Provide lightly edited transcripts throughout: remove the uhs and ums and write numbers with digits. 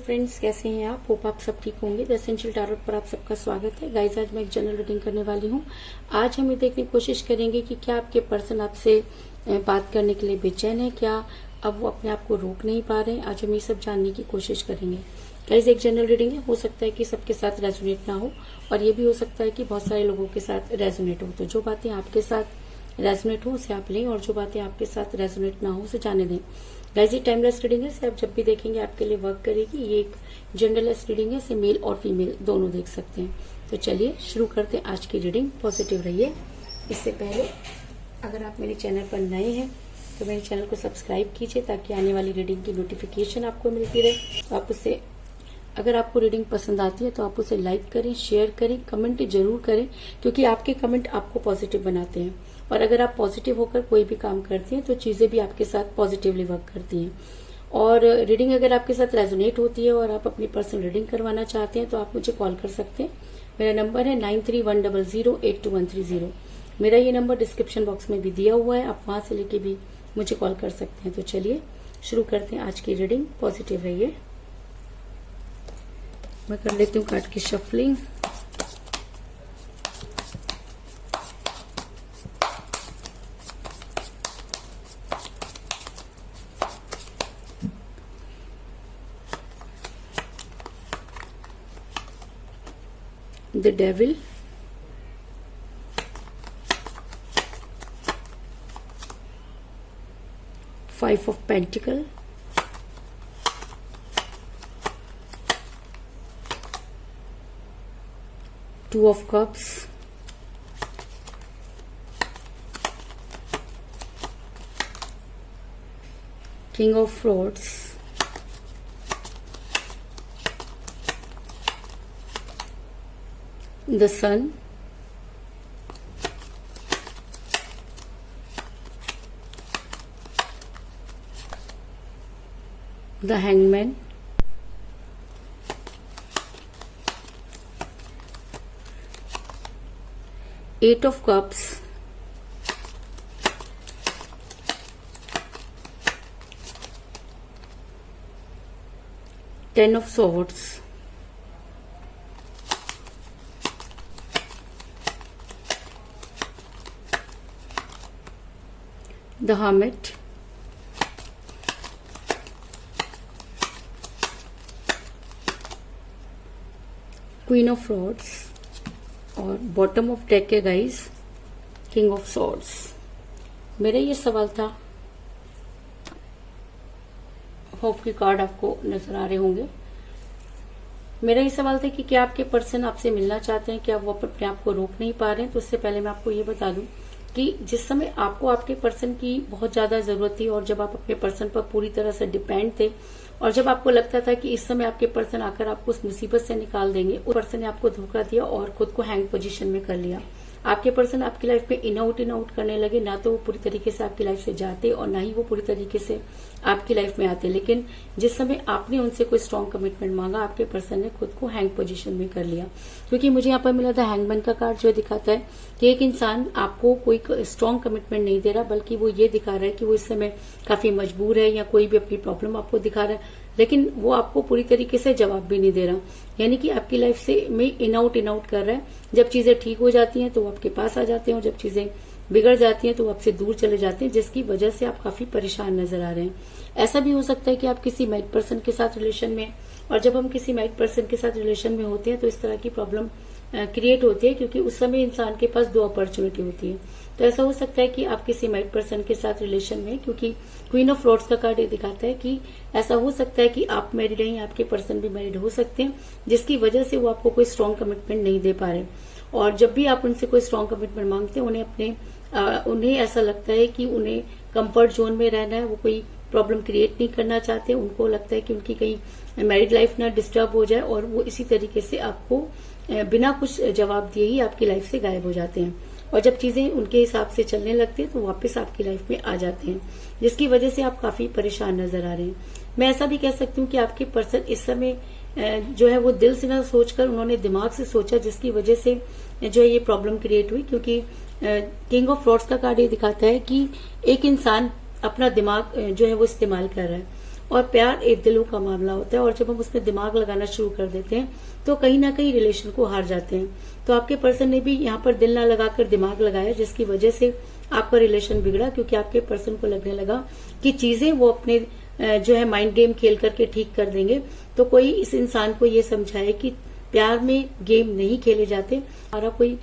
Friends, कैसे हैं आप? होप आप सब ठीक होंगे। द एसेंशियल टैरोट पर आप सबका स्वागत है। गाइस, आज मैं एक जनरल रीडिंग करने वाली हूँ। आज हम ये देखने की कोशिश करेंगे कि क्या आपके पर्सन आपसे बात करने के लिए बेचैन है, क्या अब वो अपने आप को रोक नहीं पा रहे हैं। आज हम ये सब जानने की कोशिश करेंगे। गाइस, एक जनरल रीडिंग है, हो सकता है कि सबके साथ रेजोनेट ना हो और ये भी हो सकता है कि बहुत सारे लोगों के साथ रेजोनेट हो। तो जो बातें आपके साथ रेजोनेट हो उसे आप लें और जो बातें आपके साथ रेजोनेट ना हो उसे जाने दें। गाइस, ये टाइमलेस रीडिंग है, इसे आप जब भी देखेंगे आपके लिए वर्क करेगी। ये एक जनरलेस रीडिंग है, इसे मेल और फीमेल दोनों देख सकते हैं। तो चलिए शुरू करते हैं आज की रीडिंग। पॉजिटिव रहिए। इससे पहले अगर आप मेरे चैनल पर नए हैं तो मेरे चैनल को सब्सक्राइब कीजिए ताकि आने वाली रीडिंग की नोटिफिकेशन आपको मिलती रहे। तो आप उसे, अगर आपको रीडिंग पसंद आती है तो आप उसे लाइक करें, शेयर करें, कमेंट जरूर करें, क्योंकि आपके कमेंट आपको पॉजिटिव बनाते हैं। और अगर आप पॉजिटिव होकर कोई भी काम करती हैं तो चीजें भी आपके साथ पॉजिटिवली वर्क करती हैं। और रीडिंग अगर आपके साथ रेजोनेट होती है और आप अपनी पर्सनल रीडिंग करवाना चाहते हैं तो आप मुझे कॉल कर सकते हैं। मेरा नंबर है 9310082130। मेरा ये नंबर डिस्क्रिप्शन बॉक्स में भी दिया हुआ है, आप वहां से लेके भी मुझे कॉल कर सकते हैं। तो चलिए शुरू करते हैं आज की रीडिंग। पॉजिटिव रहिए। मैं कर लेती हूँ कार्ड की shuffling. The Devil, Five of Pentacles, Two of Cups, King of Swords, the Sun, the Hangman, Eight of Cups, Ten of Swords, the Hermit, Queen of Swords और बॉटम ऑफ डेक है guys, king of swords. मेरा ये सवाल था, hope की card आपको नजर आ रहे होंगे। मेरा ये सवाल था कि क्या आपके पर्सन आपसे मिलना चाहते हैं, क्या वो अपने आप को रोक नहीं पा रहे हैं। तो उससे पहले मैं आपको ये बता दूं कि जिस समय आपको आपके पर्सन की बहुत ज्यादा जरूरत थी और जब आप अपने पर्सन पर पूरी तरह से डिपेंड थे और जब आपको लगता था कि इस समय आपके पर्सन आकर आपको उस मुसीबत से निकाल देंगे, उस पर्सन ने आपको धोखा दिया और खुद को हैंग पोजीशन में कर लिया। आपके पर्सन आपकी लाइफ में इन आउट करने लगे। ना तो वो पूरी तरीके से आपकी लाइफ से जाते और ना ही वो पूरी तरीके से आपकी लाइफ में आते। लेकिन जिस समय आपने उनसे कोई स्ट्रॉन्ग कमिटमेंट मांगा, आपके पर्सन ने खुद को हैंग पोजीशन में कर लिया। क्योंकि मुझे यहाँ पर मिला था हैंगमैन का कार्ड, जो दिखाता है कि एक इंसान आपको कोई स्ट्रॉन्ग कमिटमेंट नहीं दे रहा, बल्कि वो ये दिखा रहा है कि वो इस समय काफी मजबूर है या कोई भी अपनी प्रॉब्लम आपको दिखा रहा है, लेकिन वो आपको पूरी तरीके से जवाब भी नहीं दे रहा। यानी कि आपकी लाइफ से में इन आउट कर रहा है। जब चीजें ठीक हो जाती हैं तो वो आपके पास आ जाते हैं और जब चीजें बिगड़ जाती हैं तो वो आपसे दूर चले जाते हैं, जिसकी वजह से आप काफी परेशान नजर आ रहे हैं। ऐसा भी हो सकता है कि आप किसी मैरिड पर्सन के साथ रिलेशन में, और जब हम किसी मैरिड पर्सन के साथ रिलेशन में होते हैं तो इस तरह की प्रॉब्लम क्रिएट होती है, क्योंकि उस समय इंसान के पास दो अपॉर्चुनिटी होती है। तो ऐसा हो सकता है कि आप किसी मैरिड पर्सन के साथ रिलेशन में, क्योंकि क्वीन ऑफ रोड्स का कार्ड ये दिखाता है कि ऐसा हो सकता है कि आप मैरिड हैं, आपके पर्सन भी मैरिड हो सकते हैं, जिसकी वजह से वो आपको कोई स्ट्रॉन्ग कमिटमेंट नहीं दे पा रहे। और जब भी आप उनसे कोई स्ट्रॉन्ग कमिटमेंट मांगते हैं, उन्हें ऐसा लगता है कि उन्हें कंफर्ट जोन में रहना है, वो कोई प्रॉब्लम क्रिएट नहीं करना चाहते। उनको लगता है कि उनकी कहीं मैरिड लाइफ ना डिस्टर्ब हो जाए और वो इसी तरीके से आपको बिना कुछ जवाब दिए ही आपकी लाइफ से गायब हो जाते हैं। और जब चीजें उनके हिसाब से चलने लगती है तो वापस आपकी लाइफ में आ जाते हैं, जिसकी वजह से आप काफी परेशान नजर आ रहे हैं। मैं ऐसा भी कह सकती हूँ कि आपके पर्सन इस समय जो है वो दिल से ना सोचकर उन्होंने दिमाग से सोचा, जिसकी वजह से जो है ये प्रॉब्लम क्रिएट हुई। क्योंकि किंग ऑफ फ्रॉड्स का कार्ड ये दिखाता है कि एक इंसान अपना दिमाग जो है वो इस्तेमाल कर रहा है और प्यार एक दिलों का मामला होता है, और जब हम उसमें दिमाग लगाना शुरू कर देते हैं तो कहीं ना कहीं रिलेशन को हार जाते हैं। तो आपके पर्सन ने भी यहाँ पर दिल ना लगाकर दिमाग लगाया, जिसकी वजह से आपका रिलेशन बिगड़ा, क्योंकि आपके पर्सन को लगने लगा कि चीजें वो अपने जो है माइंड गेम खेल करके ठीक कर देंगे। तो कोई इस इंसान को ये समझाए कि प्यार में गेम नहीं खेले जाते, और कोई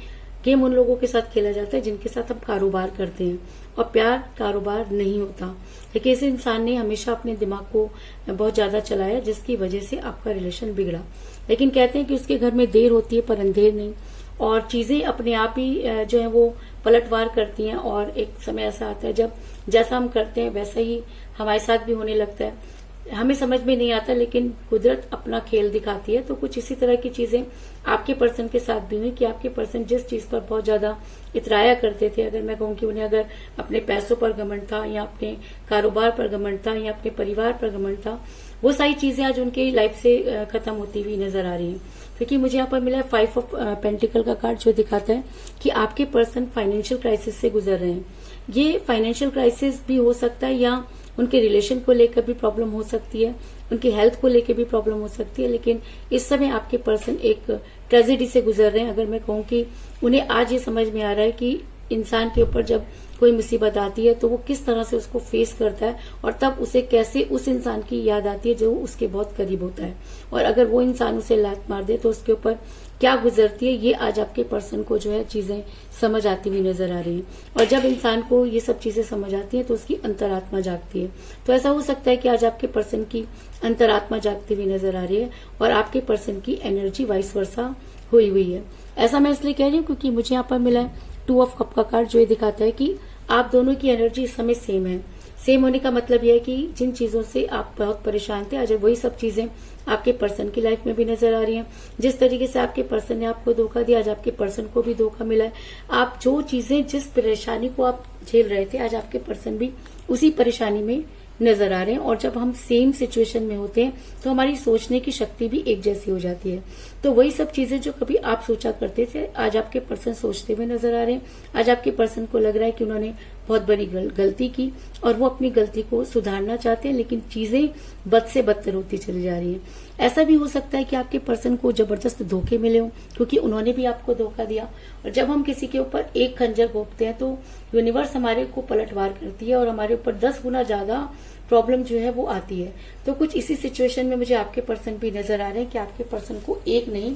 गेम उन लोगों के साथ खेला जाता है जिनके साथ हम कारोबार करते हैं, और प्यार कारोबार नहीं होता। लेकिन इस इंसान ने हमेशा अपने दिमाग को बहुत ज्यादा चलाया, जिसकी वजह से आपका रिलेशन बिगड़ा। लेकिन कहते हैं कि उसके घर में देर होती है पर अंधेर नहीं, और चीजें अपने आप ही जो है वो पलटवार करती हैं, और एक समय ऐसा आता है जब जैसा हम करते हैं वैसा ही हमारे साथ भी होने लगता है। हमें समझ में नहीं आता, लेकिन कुदरत अपना खेल दिखाती है। तो कुछ इसी तरह की चीजें आपके पर्सन के साथ भी हुई कि आपके पर्सन जिस चीज पर बहुत ज्यादा इतराया करते थे, अगर मैं कहूँ कि उन्हें अगर अपने पैसों पर घमंड था, या अपने कारोबार पर घमंड था, या अपने परिवार पर घमंड था, वो सारी चीजें आज उनकी लाइफ से खत्म होती हुई नजर आ रही हैं। क्योंकि मुझे यहाँ पर मिला है 5 ऑफ पेंटिकल का कार्ड, जो दिखाता है कि आपके पर्सन फाइनेंशियल क्राइसिस से गुजर रहे हैं। ये फाइनेंशियल क्राइसिस भी हो सकता है, या उनके रिलेशन को लेकर भी प्रॉब्लम हो सकती है, उनकी हेल्थ को लेकर भी प्रॉब्लम हो सकती है। लेकिन इस समय आपके पर्सन एक ट्रेजेडी से गुजर रहे हैं। अगर मैं कहूँ कि उन्हें आज ये समझ में आ रहा है कि इंसान के ऊपर जब कोई मुसीबत आती है तो वो किस तरह से उसको फेस करता है, और तब उसे कैसे उस इंसान की याद आती है जो उसके बहुत करीब होता है, और अगर वो इंसान उसे लात मार दे तो उसके ऊपर क्या गुजरती है, ये आज आपके पर्सन को जो है चीजें समझ आती हुई नजर आ रही है। और जब इंसान को ये सब चीजें समझ आती है तो उसकी अंतरात्मा जागती है। तो ऐसा हो सकता है कि आज आपके पर्सन की अंतरात्मा जागती हुई नजर आ रही है, और आपके पर्सन की एनर्जी वाइस वर्सा हुई है। ऐसा मैं इसलिए कह रही हूँ क्योंकि मुझे यहाँ पर मिला है 2 ऑफ कप का कार्ड, जो ये दिखाता है कि आप दोनों की एनर्जी इस समय सेम है। सेम होने का मतलब यह है कि जिन चीजों से आप बहुत परेशान थे, आज वही सब चीजें आपके पर्सन की लाइफ में भी नजर आ रही हैं। जिस तरीके से आपके पर्सन ने आपको धोखा दिया, आज आपके पर्सन को भी धोखा मिला है। आप जो चीजें, जिस परेशानी को आप झेल रहे थे, आज आपके पर्सन भी उसी परेशानी में नजर आ रहे हैं। और जब हम सेम सिचुएशन में होते हैं तो हमारी सोचने की शक्ति भी एक जैसी हो जाती है। तो वही सब चीजें जो कभी आप सोचा करते थे, आज आपके पर्सन सोचते हुए नजर आ रहे हैं। आज आपके पर्सन को लग रहा है कि उन्होंने बहुत बड़ी गलती की, और वो अपनी गलती को सुधारना चाहते हैं, लेकिन चीजें बद से बदतर होती चली जा रही हैं। ऐसा भी हो सकता है कि आपके पर्सन को जबरदस्त धोखे मिले हों, क्योंकि उन्होंने भी आपको धोखा दिया। और जब हम किसी के ऊपर एक खंजर घोंपते हैं तो यूनिवर्स हमारे को पलटवार करती है, और हमारे ऊपर 10 गुना ज्यादा प्रॉब्लम जो है वो आती है। तो कुछ इसी सिचुएशन में मुझे आपके पर्सन भी नजर आ रहे हैं कि आपके पर्सन को एक नहीं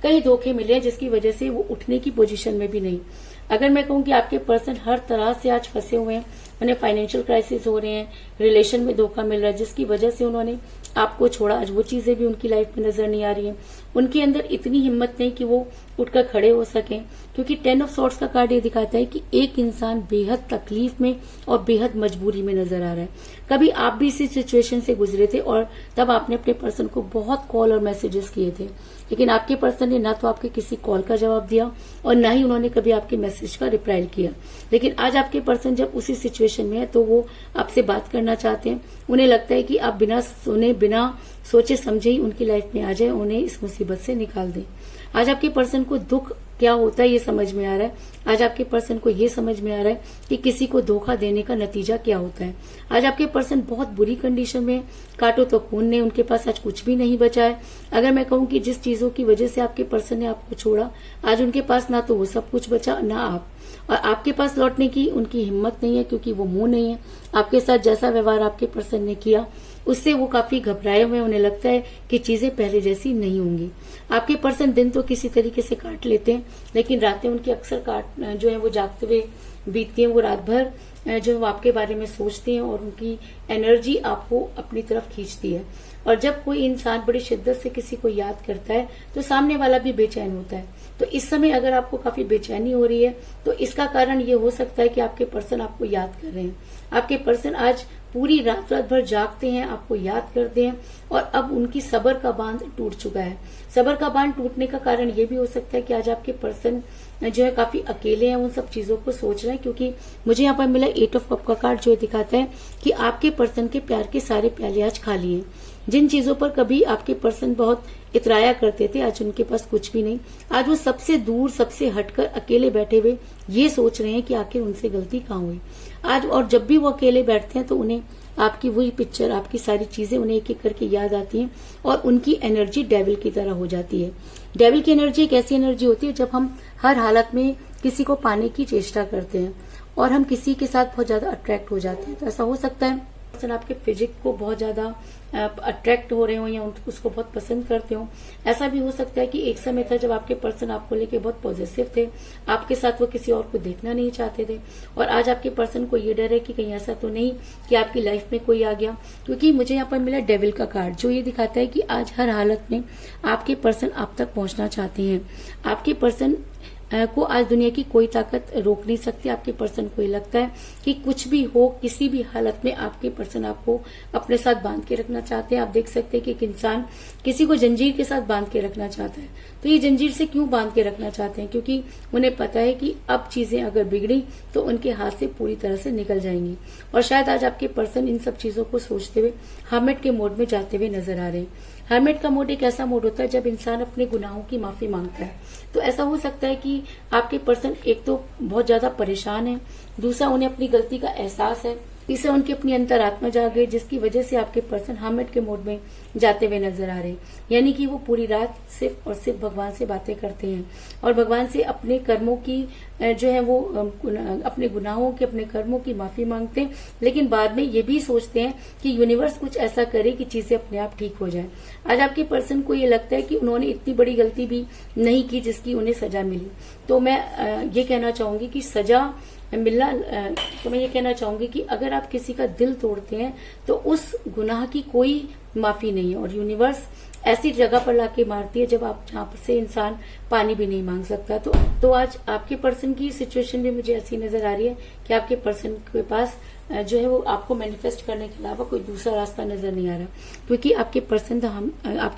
कई धोखे मिले हैं, जिसकी वजह से वो उठने की पोजीशन में भी नहीं। अगर मैं कहूँ कि आपके पर्सन हर तरह से आज फंसे हुए हैं, उन्हें फाइनेंशियल क्राइसिस हो रहे हैं, रिलेशन में धोखा मिल रहा है, जिसकी वजह से उन्होंने आपको छोड़ा, आज वो चीजें भी उनकी लाइफ में नजर नहीं आ रही है। उनके अंदर इतनी हिम्मत नहीं कि वो उठकर खड़े हो सकें, क्योंकि 10 ऑफ सॉर्ड्स का कार्ड ये दिखाता है कि एक इंसान बेहद तकलीफ में और बेहद मजबूरी में नजर आ रहा है। कभी आप भी इसी सिचुएशन से गुजरे थे, और तब आपने अपने पर्सन को बहुत कॉल और मैसेजेस किए थे, लेकिन आपके पर्सन ने ना तो आपके किसी कॉल का जवाब दिया, और ना ही उन्होंने कभी आपके मैसेज का रिप्लाई किया। लेकिन आज आपके पर्सन जब उसी सिचुएशन में है तो वो आपसे बात करना चाहते हैं। उन्हें लगता है कि आप बिना सुने, बिना सोचे समझे ही उनकी लाइफ में आ जाए, उन्हें इस मुसीबत से निकाल दें। आज आपके पर्सन को दुख क्या होता है ये समझ में आ रहा है। आज आपके पर्सन को ये समझ में आ रहा है कि किसी को धोखा देने का नतीजा क्या होता है। आज आपके पर्सन बहुत बुरी कंडीशन में, काटो तो खून ने, उनके पास आज कुछ भी नहीं बचा है। अगर मैं कहूँ कि जिस चीजों की वजह से आपके पर्सन ने आपको छोड़ा, आज उनके पास ना तो वो सब कुछ बचा, ना आप, और आपके पास लौटने की उनकी हिम्मत नहीं है, क्योंकि वो मुंह नहीं है। आपके साथ जैसा व्यवहार आपके पर्सन ने किया उससे वो काफी घबराए हुए, उन्हें लगता है कि चीजें पहले जैसी नहीं होंगी। आपके पर्सन दिन तो किसी तरीके से काट लेते हैं, लेकिन रातें उनकी अक्सर काट जो है वो जागते हुए बीतती हैं। वो रात भर जो वो आपके बारे में सोचते हैं, और उनकी एनर्जी आपको अपनी तरफ खींचती है। और जब कोई इंसान बड़ी शिद्दत से किसी को याद करता है तो सामने वाला भी बेचैन होता है। तो इस समय अगर आपको काफी बेचैनी हो रही है तो इसका कारण ये हो सकता है कि आपके पर्सन आपको याद कर रहे हैं। आपके पर्सन आज पूरी रात भर जागते हैं, आपको याद करते हैं, और अब उनकी सब्र का बांध टूट चुका है। सब्र का बांध टूटने का कारण ये भी हो सकता है कि आज आपके पर्सन जो है काफी अकेले हैं, उन सब चीजों को सोच रहे हैं। क्योंकि मुझे यहाँ पर मिला 8 ऑफ कप का कार्ड, जो दिखाता है कि आपके पर्सन के प्यार के सारे प्याले आज खाली हैं। जिन चीजों पर कभी आपके पर्सन बहुत इतराया करते थे, आज उनके पास कुछ भी नहीं। आज वो सबसे दूर, सबसे हटकर अकेले बैठे हुए ये सोच रहे हैं कि आखिर उनसे गलती कहाँ हुई आज। और जब भी वो अकेले बैठते हैं तो उन्हें आपकी वही पिक्चर, आपकी सारी चीजें उन्हें एक एक करके याद आती हैं और उनकी एनर्जी डेविल की तरह हो जाती है। डेविल की एनर्जी एक ऐसी एनर्जी होती है जब हम हर हालत में किसी को पाने की चेष्टा करते हैं और हम किसी के साथ बहुत ज्यादा अट्रैक्ट हो जाते हैं। तो ऐसा हो सकता है पर्सन आपके फिजिक को बहुत ज्यादा अट्रैक्ट हो रहे हो या उसको बहुत पसंद करते हो। ऐसा भी हो सकता है कि एक समय था जब आपके पर्सन आपको लेके बहुत पॉजिटिव थे, आपके साथ वो किसी और को देखना नहीं चाहते थे और आज आपके पर्सन को ये डर है कि कहीं ऐसा तो नहीं कि आपकी लाइफ में कोई आ गया। क्योंकि मुझे यहाँ पर मिला डेविल का कार्ड, जो ये दिखाता है कि आज हर हालत में आपके पर्सन आप तक पहुंचना चाहते हैं। आपके पर्सन को आज दुनिया की कोई ताकत रोक नहीं सकती। आपके पर्सन को ये लगता है कि कुछ भी हो, किसी भी हालत में आपके पर्सन आपको अपने साथ बांध के रखना चाहते हैं। आप देख सकते हैं कि एक इंसान किसी को जंजीर के साथ बांध के रखना चाहता है, तो ये जंजीर से क्यों बांध के रखना चाहते हैं? क्योंकि उन्हें पता है कि अब चीजें अगर बिगड़ी तो उनके हाथ से पूरी तरह से निकल जाएंगी। और शायद आज आपके पर्सन इन सब चीजों को सोचते हुए हर्मिट के मोड में जाते हुए नजर आ रहे हैं। हर्मिट का मोड एक ऐसा मोड होता है जब इंसान अपने गुनाहों की माफी मांगता है। तो ऐसा हो सकता है कि आपके पर्सन एक तो बहुत ज्यादा परेशान है, दूसरा उन्हें अपनी गलती का एहसास है, तीसरा उनकी अपनी अंतरात्मा जाग गई, जिसकी वजह से आपके पर्सन हर्मिट के मोड में जाते हुए नजर आ रहे हैं। यानी कि वो पूरी रात सिर्फ और सिर्फ भगवान से बातें करते हैं और भगवान से अपने कर्मों की जो है वो अपने गुनाहों के, अपने कर्मों की माफी मांगते हैं। लेकिन बाद में ये भी सोचते हैं कि यूनिवर्स कुछ ऐसा करे कि चीजें अपने आप ठीक हो जाए। आज आपके पर्सन को ये लगता है कि उन्होंने इतनी बड़ी गलती भी नहीं की जिसकी उन्हें सजा मिली। तो मैं ये कहना चाहूंगी कि सजा मिलना, तो मैं ये कहना चाहूंगी कि अगर आप किसी का दिल तोड़ते हैं तो उस गुनाह की कोई माफी नहीं है और यूनिवर्स ऐसी जगह पर लाके मारती है जब आप जहाँ से इंसान पानी भी नहीं मांग सकता। तो आज आपके पर्सन की सिचुएशन भी मुझे ऐसी नजर आ रही है कि आपके पर्सन के पास जो है वो आपको मैनिफेस्ट करने के अलावा कोई दूसरा रास्ता नजर नहीं आ रहा, क्योंकि आपके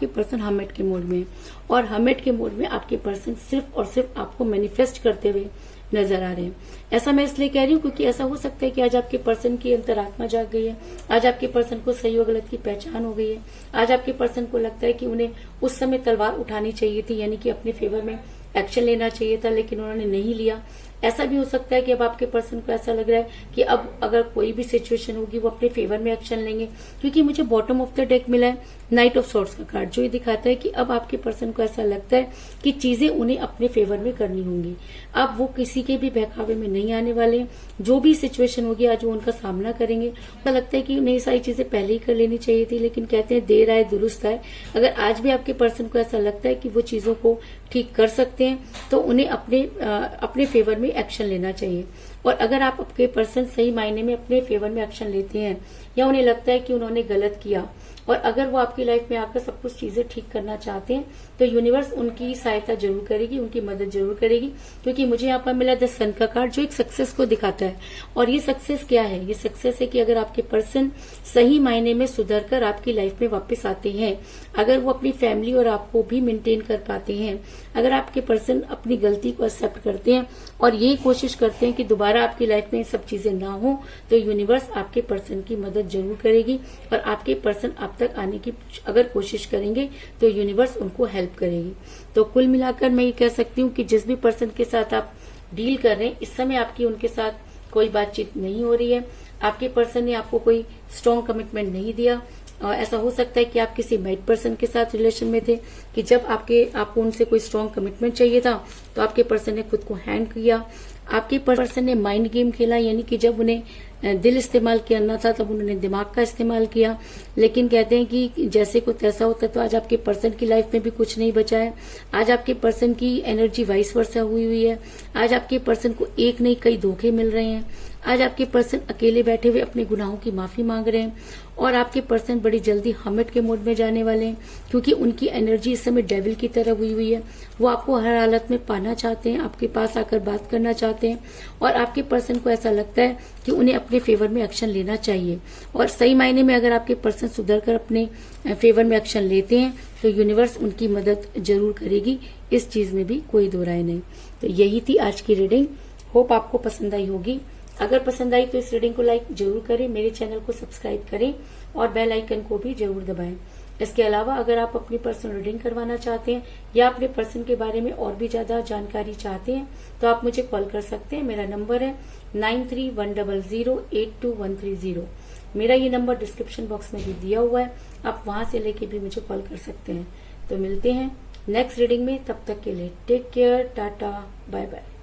पर्सन हर्मिट के मोड में है और हर्मिट के मोड में आपके पर्सन सिर्फ और सिर्फ आपको मैनिफेस्ट करते हुए नजर आ रहे हैं। ऐसा मैं इसलिए कह रही हूँ क्योंकि ऐसा हो सकता है कि आज आपके पर्सन की अंतरात्मा जाग गई है, आज आपके पर्सन को सही और गलत की पहचान हो गई है, आज आपके पर्सन को लगता है कि उन्हें उस समय तलवार उठानी चाहिए थी, यानी कि अपने फेवर में एक्शन लेना चाहिए था, लेकिन उन्होंने नहीं लिया। ऐसा भी हो सकता है कि अब आपके पर्सन को ऐसा लग रहा है कि अब अगर कोई भी सिचुएशन होगी वो अपने फेवर में एक्शन लेंगे, क्योंकि मुझे बॉटम ऑफ द डेक मिला है नाइट ऑफ सॉर्ड्स का कार्ड, जो ये दिखाता है कि अब आपके पर्सन को ऐसा लगता है कि चीजें उन्हें अपने फेवर में करनी होंगी। अब वो किसी के भी बहकावे में नहीं आने वाले, जो भी सिचुएशन होगी आज वो उनका सामना करेंगे। उनको लगता है कि उन्हें सारी चीजें पहले ही कर लेनी चाहिए थी, लेकिन कहते हैं देर आए दुरुस्त आए। अगर आज भी आपके पर्सन को ऐसा लगता है कि वो चीजों को ठीक कर सकते हैं तो उन्हें अपने फेवर में एक्शन लेना चाहिए। और अगर आप आपके पर्सन सही मायने में अपने फेवर में एक्शन लेते हैं या उन्हें लगता है कि उन्होंने गलत किया और अगर वो आपकी लाइफ में आकर सब कुछ चीजें ठीक करना चाहते हैं तो यूनिवर्स उनकी सहायता जरूर करेगी, उनकी मदद जरूर करेगी। क्योंकि मुझे यहाँ पर मिला द सन का कार्ड, जो एक सक्सेस को दिखाता है। और ये सक्सेस क्या है? ये सक्सेस है कि अगर आपके पर्सन सही मायने में सुधर कर आपकी लाइफ में वापस आते हैं, अगर वो अपनी फैमिली और आपको भी मेंटेन कर पाते हैं, अगर आपके पर्सन अपनी गलती को एक्सेप्ट करते हैं और ये कोशिश करते हैं कि दोबारा आपकी लाइफ में सब चीजें ना हो, तो यूनिवर्स आपके पर्सन की मदद जरूर करेगी और आपके पर्सन आप तक आने की अगर कोशिश करेंगे तो यूनिवर्स उनको हेल्प करेगी। तो कुल मिलाकर मैं ये कह सकती हूँ कि जिस भी पर्सन के साथ आप डील कर रहे हैं इस समय आपकी उनके साथ कोई बातचीत नहीं हो रही है, आपके पर्सन ने आपको कोई स्ट्रॉन्ग कमिटमेंट नहीं दिया। ऐसा हो सकता है कि आप किसी मैरिड पर्सन के साथ रिलेशन में थे कि जब आपको उनसे कोई स्ट्रॉन्ग कमिटमेंट चाहिए था तो आपके पर्सन ने खुद को हैंड किया। आपके पर्सन ने माइंड गेम खेला, यानी कि जब उन्हें दिल इस्तेमाल करना था तब उन्होंने दिमाग का इस्तेमाल किया। लेकिन कहते हैं कि जैसे कुछ ऐसा होता है तो आज आपके पर्सन की लाइफ में भी कुछ नहीं बचा है। आज आपके पर्सन की एनर्जी वाइस वर्सा हुई है। आज आपके पर्सन को एक नहीं कई धोखे मिल रहे हैं। आज आपके पर्सन अकेले बैठे हुए अपने गुनाहों की माफी मांग रहे हैं और आपके पर्सन बड़ी जल्दी हर्मिट के मोड में जाने वाले हैं, क्योंकि उनकी एनर्जी इस समय डेविल की तरह हुई है। वो आपको हर हालत में पाना चाहते हैं, आपके पास आकर बात करना चाहते हैं और आपके पर्सन को ऐसा लगता है कि उन्हें अपने फेवर में एक्शन लेना चाहिए। और सही मायने में अगर आपके पर्सन सुधर कर अपने फेवर में एक्शन लेते हैं तो यूनिवर्स उनकी मदद जरूर करेगी, इस चीज में भी कोई दो राय नहीं। तो यही थी आज की रीडिंग, होप आपको पसंद आई होगी। अगर पसंद आई तो इस रीडिंग को लाइक जरूर करें, मेरे चैनल को सब्सक्राइब करें और बेल आइकन को भी जरूर दबाएं। इसके अलावा अगर आप अपनी पर्सनल रीडिंग करवाना चाहते हैं या अपने पर्सन के बारे में और भी ज्यादा जानकारी चाहते हैं तो आप मुझे कॉल कर सकते हैं। मेरा नंबर है 9310082130। मेरा ये नंबर डिस्क्रिप्शन बॉक्स में भी दिया हुआ है, आप वहां से लेके भी मुझे कॉल कर सकते हैं। तो मिलते हैं नेक्स्ट रीडिंग में, तब तक के लिए take care, tata, bye bye.